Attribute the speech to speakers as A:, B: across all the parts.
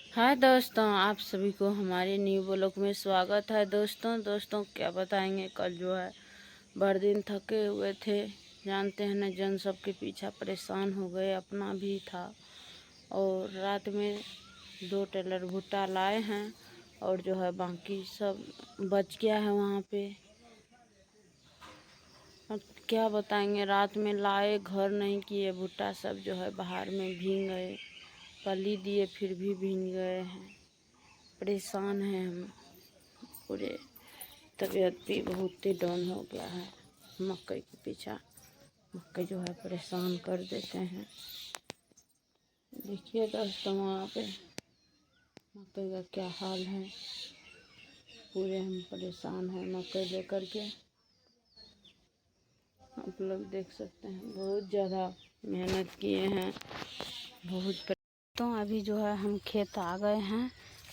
A: हाय दोस्तों, आप सभी को हमारे न्यू ब्लॉग में स्वागत है। दोस्तों क्या बताएंगे, कल जो है भर दिन थके हुए थे। जानते हैं ना, जन सबके पीछा परेशान हो गए, अपना भी था। और रात में 2 टेलर भुट्टा लाए हैं और जो है बाकी सब बच गया है वहाँ पे। अब क्या बताएंगे, रात में लाए, घर नहीं किए, भुट्टा सब जो है बाहर में भीग गए। पली दिए फिर भी भीग गए हैं। परेशान हैं हम पूरे। तबीयत भी बहुत ही डाउन हो गया है। मकई के पीछा मकई जो है परेशान कर देते हैं। देखिए दोस्तों, वहाँ पे मकई का क्या हाल है। पूरे हम परेशान हैं मकई लेकर के। आप लोग देख सकते हैं, बहुत ज़्यादा मेहनत किए हैं, बहुत। तो अभी जो है हम खेत आ गए हैं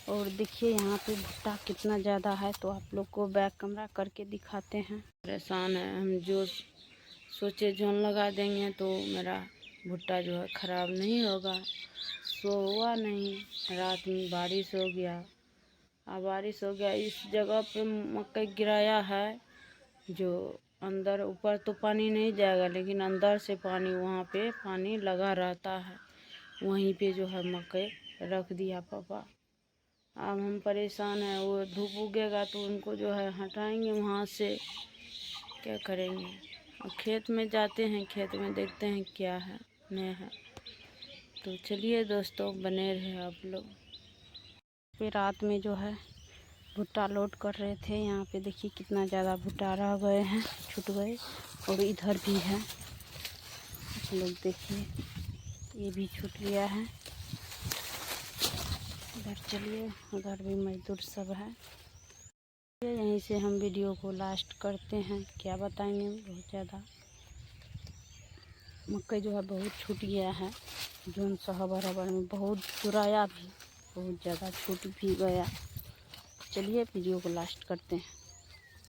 A: और देखिए यहाँ पे भुट्टा कितना ज़्यादा है, तो आप लोग को बैक कैमरा करके दिखाते हैं। परेशान है हम, जो सोचे जोन लगा देंगे तो मेरा भुट्टा जो है ख़राब नहीं होगा। सोआ नहीं, रात में बारिश हो गया। बारिश हो गया, इस जगह पे मकई गिराया है जो अंदर, ऊपर तो पानी नहीं जाएगा लेकिन अंदर से पानी, वहाँ पे पानी लगा रहता है। वहीं पे जो है मकई रख दिया पापा। अब हम परेशान हैं, वो धूप उगेगा तो उनको जो है हटाएंगे वहाँ से। क्या करेंगे, और खेत में जाते हैं, खेत में देखते हैं क्या है नहीं है। तो चलिए दोस्तों, बने रहे आप लोग। फिर रात में जो है भुट्टा लोड कर रहे थे। यहाँ पे देखिए कितना ज़्यादा भुट्टा रह गए हैं, छूट गए। और इधर भी है, आप लोग देखिए, ये भी छूट गया है। उधर चलिए, उधर भी मजदूर सब है। यहीं से हम वीडियो को लास्ट करते हैं। क्या बताएंगे, बहुत ज़्यादा मकई जो है बहुत छूट गया है। जौन सा हबर में बहुत चुराया भी, बहुत ज़्यादा छूट भी गया। चलिए वीडियो को लास्ट करते हैं।